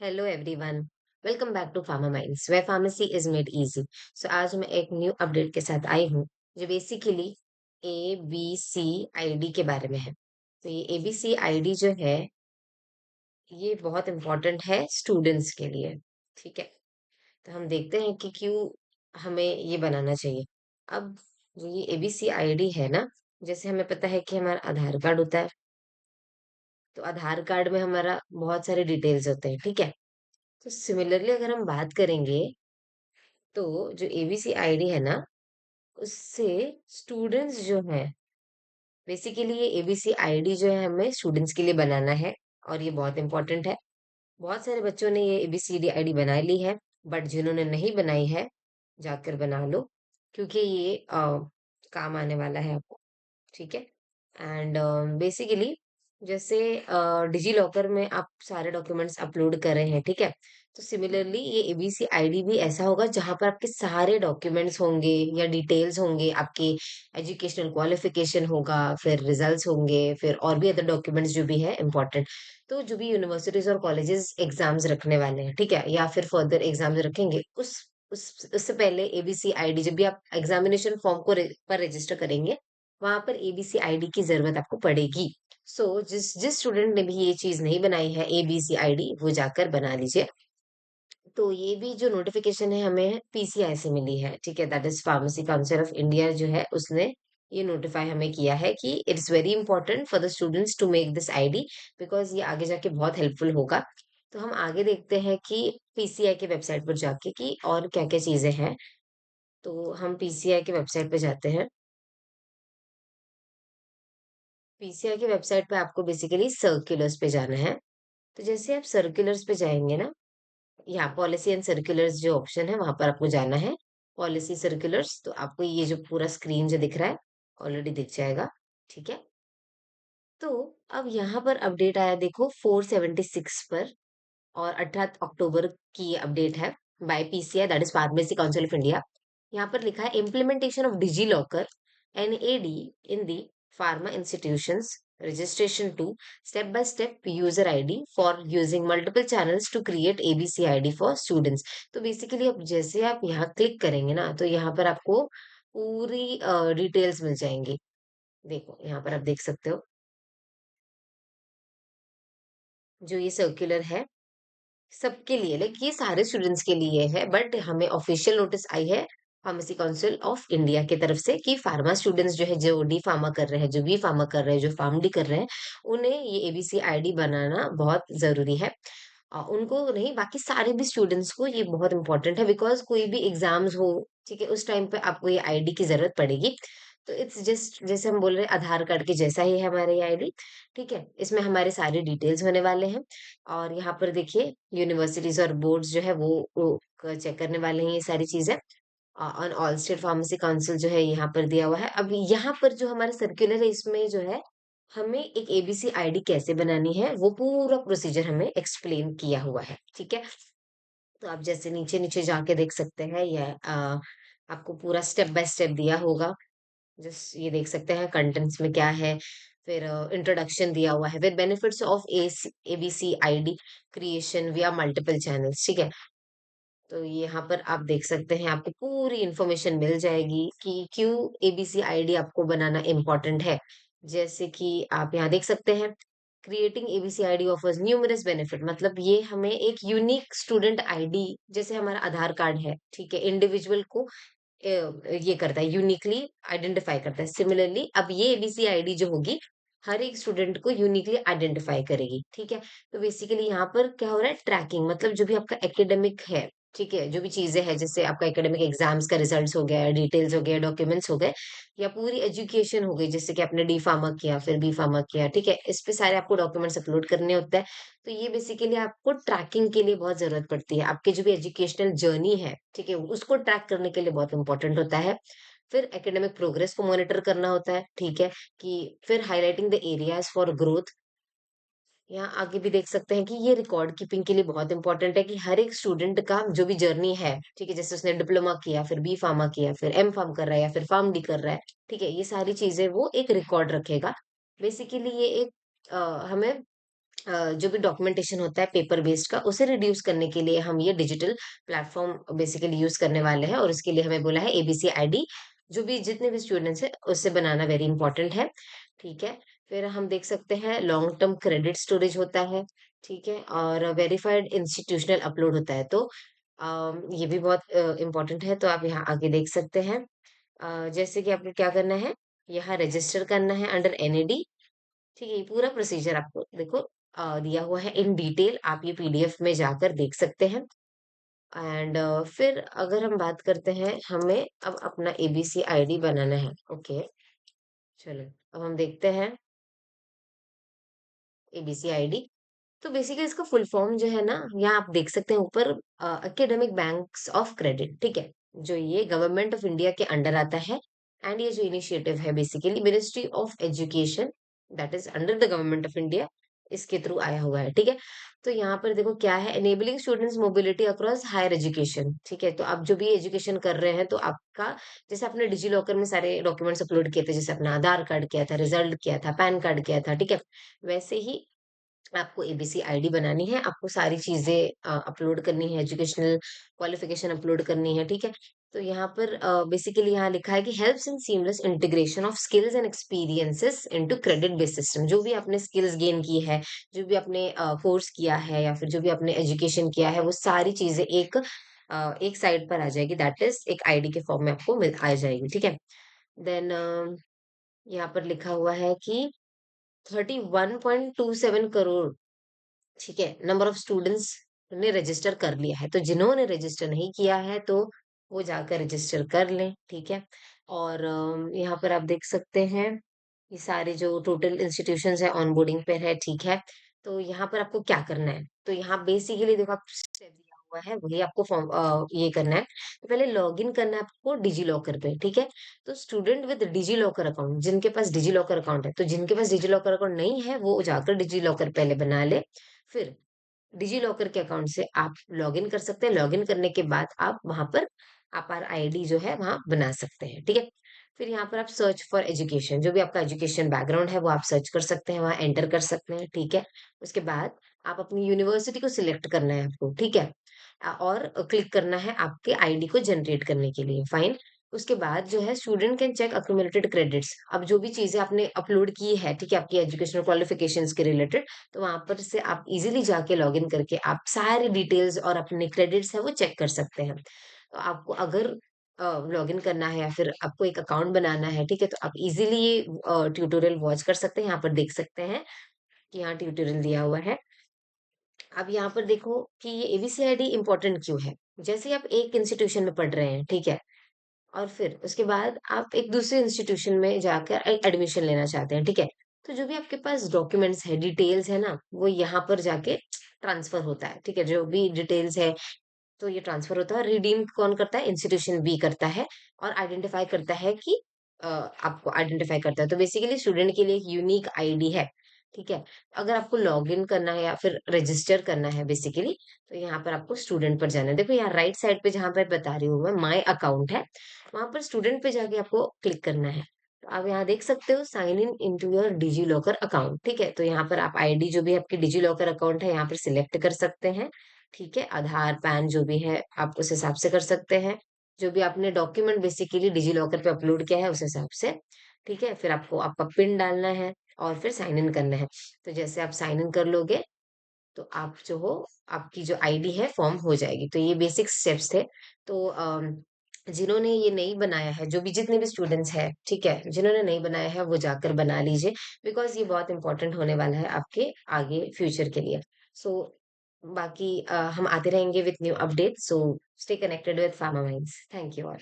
Hello everyone. Welcome back to Pharma Minds where pharmacy is made easy. So आज मैं एक new update के साथ आई हूँ जो बेसिकली ABCID के बारे में है। तो ये ABCID जो है ये बहुत इंपॉर्टेंट है स्टूडेंट्स के लिए। ठीक है, तो हम देखते हैं कि क्यों हमें ये बनाना चाहिए। अब जो ये ABCID है ना, जैसे हमें पता है कि हमारा आधार कार्ड होता है, तो आधार कार्ड में हमारा बहुत सारे डिटेल्स होते हैं। ठीक है, तो सिमिलरली अगर हम बात करेंगे तो जो ABCID है ना, उससे स्टूडेंट्स जो है बेसिकली ये ABCID जो है हमें स्टूडेंट्स के लिए बनाना है और ये बहुत इंपॉर्टेंट है। बहुत सारे बच्चों ने ये ABCD ID बना ली है, बट जिन्होंने नहीं बनाई है जाकर बना लो, क्योंकि ये काम आने वाला है आपको। ठीक है, एंड बेसिकली जैसे डिजी लॉकर में आप सारे डॉक्यूमेंट्स अपलोड कर रहे हैं। ठीक है, तो सिमिलरली ये ABCID भी ऐसा होगा जहां पर आपके सारे डॉक्यूमेंट्स होंगे या डिटेल्स होंगे, आपके एजुकेशनल क्वालिफिकेशन होगा, फिर रिजल्ट्स होंगे, फिर और भी अदर डॉक्यूमेंट्स जो भी है इम्पोर्टेंट। तो जो भी यूनिवर्सिटीज और कॉलेजेस एग्जाम्स रखने वाले हैं, ठीक है, या फिर फर्दर एग्जाम्स रखेंगे, उससे पहले ABCID जब भी आप एग्जामिनेशन फॉर्म को पर रजिस्टर करेंगे, वहां पर ABCID की जरूरत आपको पड़ेगी। सो जिस जिस स्टूडेंट ने भी ये चीज नहीं बनाई है ABCID, वो जाकर बना लीजिए। तो ये भी जो नोटिफिकेशन है हमें PCI से मिली है। ठीक है, that is pharmacy council of India जो है उसने ये नोटिफाई हमें किया है कि it's very important for the students to make this ID, because ये आगे जाके बहुत हेल्पफुल होगा। तो हम आगे देखते हैं कि PCI के वेबसाइट पर जाके कि और क्या क्या चीजें हैं। तो हम PCI के वेबसाइट पे जाते हैं। PCI की वेबसाइट पे आपको बेसिकली सर्कुलर्स पे जाना है। तो जैसे आप सर्कुलर्स पे जाएंगे ना, यहाँ पॉलिसी एंड सर्कुलर्स जो ऑप्शन है वहां पर आपको जाना है। पॉलिसी सर्कुलर्स, तो आपको ये जो पूरा स्क्रीन जो दिख रहा है ऑलरेडी दिख जाएगा। ठीक है, तो अब यहाँ पर अपडेट आया देखो 476 पर, और 18 अक्टूबर की ये अपडेट है by PCI, that is pharmacy council of India. यहाँ पर लिखा है implementation of DigiLocker NAD in the pharma institutions, registration to step by step user ID for using multiple channels to create ABCID for students। तो basically अब जैसे आप यहाँ click करेंगे ना, तो यहाँ पर आपको पूरी डिटेल्स मिल जाएंगी। देखो यहाँ पर आप देख सकते हो जो ये सर्कुलर है सबके लिए, लाइक ये सारे स्टूडेंट्स के लिए है, बट हमें ऑफिशियल नोटिस आई है फार्मेसी काउंसिल ऑफ इंडिया की तरफ से कि फार्मा स्टूडेंट्स जो है, जो डी फार्मा कर रहे हैं, जो बी फार्मा कर रहे हैं, जो फार्म डी कर रहे हैं, उन्हें ये ABCID बनाना बहुत जरूरी है। उनको नहीं, बाकी सारे भी स्टूडेंट्स को ये बहुत इंपॉर्टेंट है, बिकॉज कोई भी एग्जाम्स हो, ठीक है, उस टाइम पे आपको ये ID की जरूरत पड़ेगी। तो इट्स जस्ट जैसे हम बोल रहे हैं आधार कार्ड के जैसा ही है हमारे ये ID। ठीक है, इसमें हमारे सारे डिटेल्स होने वाले हैं। और यहाँ पर देखिए यूनिवर्सिटीज और बोर्ड्स जो है वो चेक करने वाले हैं ये सारी चीजें। On all state pharmacy council जो है यहाँ पर दिया हुआ है। अब यहाँ पर जो हमारा सर्कुलर है इसमें जो है हमें एक ABCID कैसे बनानी है वो पूरा प्रोसीजर हमें एक्सप्लेन किया हुआ है। ठीक है, तो आप जैसे नीचे नीचे जाके देख सकते हैं, यह आपको पूरा स्टेप बाय स्टेप दिया होगा। जस्ट ये देख सकते हैं कंटेंट्स में क्या है। फिर इंट्रोडक्शन दिया हुआ है, फिर बेनिफिट्स ऑफ ABCID क्रिएशन विया मल्टीपल चैनल्स। ठीक है, तो यहाँ पर आप देख सकते हैं आपको पूरी इंफॉर्मेशन मिल जाएगी कि क्यों ABCID आपको बनाना इम्पोर्टेंट है। जैसे कि आप यहाँ देख सकते हैं creating ABCID offers numerous benefit, मतलब ये हमें एक यूनिक स्टूडेंट ID, जैसे हमारा आधार कार्ड है, ठीक है, इंडिविजुअल को ये करता है, यूनिकली आइडेंटिफाई करता है। सिमिलरली अब ये ABCID जो होगी हर एक स्टूडेंट को यूनिकली आइडेंटिफाई करेगी। ठीक है, तो बेसिकली यहाँ पर क्या हो रहा है, ट्रैकिंग, मतलब जो भी आपका एकेडमिक है, ठीक है, जो भी चीजें हैं, जैसे आपका एकेडमिक एग्जाम्स का रिजल्ट्स हो गया, डिटेल्स हो गया, डॉक्यूमेंट्स हो गए, या पूरी एजुकेशन हो गई, जैसे कि आपने डी फार्मा किया फिर बी फार्मा किया, ठीक है, इस पे सारे आपको डॉक्यूमेंट्स अपलोड करने होते हैं। तो ये बेसिकली आपको ट्रैकिंग के लिए बहुत जरूरत पड़ती है, आपकी जो भी एजुकेशनल जर्नी है, ठीक है, उसको ट्रैक करने के लिए बहुत इंपॉर्टेंट होता है। फिर एकेडमिक प्रोग्रेस को मॉनिटर करना होता है। ठीक है, कि फिर highlighting the areas for growth. यहाँ आगे भी देख सकते हैं कि ये रिकॉर्ड कीपिंग के लिए बहुत इंपॉर्टेंट है कि हर एक स्टूडेंट का जो भी जर्नी है, ठीक है, जैसे उसने डिप्लोमा किया, फिर बी फार्मा किया, फिर एम फार्म कर रहा है, या फिर फार्म डी कर रहा है, ठीक है, ये सारी चीजें वो एक रिकॉर्ड रखेगा। बेसिकली ये एक हमें जो भी डॉक्यूमेंटेशन होता है पेपर बेस्ड का, उसे रिड्यूस करने के लिए हम ये डिजिटल प्लेटफॉर्म बेसिकली यूज करने वाले हैं, और उसके लिए हमें बोला है एबीसी आईडी, जो भी जितने भी स्टूडेंट्स हैं उससे बनाना वेरी इंपॉर्टेंट है। ठीक है। फिर हम देख सकते हैं लॉन्ग टर्म क्रेडिट स्टोरेज होता है। ठीक है। और वेरीफाइड इंस्टीट्यूशनल अपलोड होता है। तो ये भी बहुत इंपॉर्टेंट है, तो आप यहाँ आगे देख सकते हैं। जैसे कि आपको क्या करना है, यहाँ रजिस्टर करना है अंडर एनएडी। ठीक है, ये पूरा प्रोसीजर आपको देखो दिया हुआ है इन डिटेल, आप ये पीडीएफ में जाकर देख सकते हैं। एंड फिर अगर हम बात करते हैं, हमें अब अपना एबीसी आईडी बनाना है। ओके, चलो अब हम देखते हैं एबीसी आईडी। तो बेसिकली इसका फुल फॉर्म जो है ना, यहाँ आप देख सकते हैं ऊपर, एकेडमिक बैंक्स ऑफ क्रेडिट। ठीक है, जो ये गवर्नमेंट ऑफ इंडिया के अंडर आता है। एंड ये जो इनिशिएटिव है basically ministry of education, that is under the government of India, इसके थ्रू आया हुआ है। ठीक है। तो यहाँ पर देखो क्या है, enabling students mobility across higher education. ठीक है, तो आप जो भी एजुकेशन कर रहे हैं तो आपका, जैसे आपने डिजी लॉकर में सारे डॉक्यूमेंट्स अपलोड किए थे, जैसे अपना आधार कार्ड किया था, रिजल्ट किया था, पैन कार्ड किया था। ठीक है, वैसे ही आपको एबीसी आईडी बनानी है, आपको सारी चीज़ें अपलोड करनी है, एजुकेशनल क्वालिफ़िकेशन अपलोड करनी है, ठीक है? तो यहाँ पर बेसिकली यहाँ लिखा है कि helps in seamless integration of skills and experiences into credit based system. जो भी आपने स्किल्स गेन की है, जो भी आपने कोर्स किया है, या फिर जो भी आपने एजुकेशन किया है, वो सारी चीज़ें एक साइड पर आ जाएगी, दैट इज़ एक आईडी के फॉर्म में आपको मिल आ जाएगी, ठीक है? देन यहाँ पर लिखा हुआ है कि 31.27 करोड़, ठीक है, नंबर ऑफ स्टूडेंट्स ने रजिस्टर कर लिया है। तो जिन्होंने रजिस्टर नहीं किया है तो वो जाकर रजिस्टर कर लें। ठीक है। और यहाँ पर आप देख सकते हैं ये सारे जो टोटल इंस्टीट्यूशंस है ऑनबोर्डिंग पे है। ठीक है। तो यहाँ पर आपको क्या करना है, तो यहाँ बेसिकली देखो आप स्टेप दिया हुआ है, वही आपको फॉर्म ये करना है। तो पहले लॉग इन करना है आपको डिजी लॉकर पे। ठीक है। तो student with DigiLocker account, जिनके पास डिजी लॉकर अकाउंट है, तो जिनके पास डिजी लॉकर अकाउंट नहीं है वो जाकर डिजी लॉकर पहले बना ले। फिर डिजी लॉकर के अकाउंट से आप लॉगिन कर सकते हैं। लॉगिन करने के बाद आप वहां पर अपार आईडी जो है वहां बना सकते हैं। ठीक है। फिर यहाँ पर आप सर्च फॉर एजुकेशन, जो भी आपका एजुकेशन बैकग्राउंड है वो आप सर्च कर सकते हैं, वहां एंटर कर सकते हैं। ठीक है। उसके बाद आप अपनी यूनिवर्सिटी को सिलेक्ट करना है आपको। ठीक है। और क्लिक करना है आपके आईडी को जनरेट करने के लिए। फाइन। उसके बाद जो है student can check accumulated credits. अब जो भी चीजें आपने अपलोड की है, ठीक है, आपकी एजुकेशनल क्वालिफिकेशंस के रिलेटेड, तो वहां पर से आप इजीली जाके लॉगिन करके आप सारी डिटेल्स और अपने क्रेडिट्स है वो चेक कर सकते हैं। तो आपको अगर लॉगिन करना है या फिर आपको एक अकाउंट बनाना है, ठीक है, तो आप इजीली ये ट्यूटोरियल वॉच कर सकते हैं। यहाँ पर देख सकते हैं कि यहाँ ट्यूटोरियल दिया हुआ है। अब यहाँ पर देखो कि ये एबीसीआईडी इंपॉर्टेंट क्यों है। जैसे आप एक इंस्टीट्यूशन में पढ़ रहे हैं, ठीक है, और फिर उसके बाद आप एक दूसरे इंस्टीट्यूशन में जाकर एडमिशन लेना चाहते हैं, ठीक है, तो जो भी आपके पास डॉक्यूमेंट्स है, डिटेल्स है ना, वो यहाँ पर जाके ट्रांसफर होता है। ठीक है, जो भी डिटेल्स है तो ये ट्रांसफर होता है। रिडीम कौन करता है, इंस्टीट्यूशन बी करता है, और आइडेंटिफाई करता है कि आपको आइडेंटिफाई करता है। तो बेसिकली स्टूडेंट के लिए एक यूनिक आईडी है। ठीक है। अगर आपको लॉग इन करना है या फिर रजिस्टर करना है बेसिकली, तो यहाँ पर आपको स्टूडेंट पर जाना है। देखो यहाँ राइट साइड पे जहाँ पर बता रही हूँ मैं, माई अकाउंट है, वहां पर स्टूडेंट पे जाके आपको क्लिक करना है। तो आप यहाँ देख सकते हो sign in into your DigiLocker account. ठीक है, तो यहाँ पर आप आईडी जो भी आपकी डिजी लॉकर अकाउंट है यहाँ पर सिलेक्ट कर सकते हैं। ठीक है, आधार पैन जो भी है आप उस हिसाब से कर सकते हैं। जो भी आपने डॉक्यूमेंट बेसिकली डिजी लॉकर पे अपलोड किया है उस हिसाब से। ठीक है, फिर आपको आपका पिन डालना है और फिर साइन इन करना है। तो जैसे आप साइन इन कर लोगे तो आप जो हो, आपकी जो आईडी है फॉर्म हो जाएगी। तो ये बेसिक स्टेप्स थे। तो जिन्होंने ये नहीं बनाया है, जो भी जितने भी स्टूडेंट्स हैं, ठीक है, जिन्होंने नहीं बनाया है वो जाकर बना लीजिए, बिकॉज ये बहुत इंपॉर्टेंट होने वाला है आपके आगे फ्यूचर के लिए। सो बाकी हम आते रहेंगे with new update, so stay connected with pharma minds. Thank you all.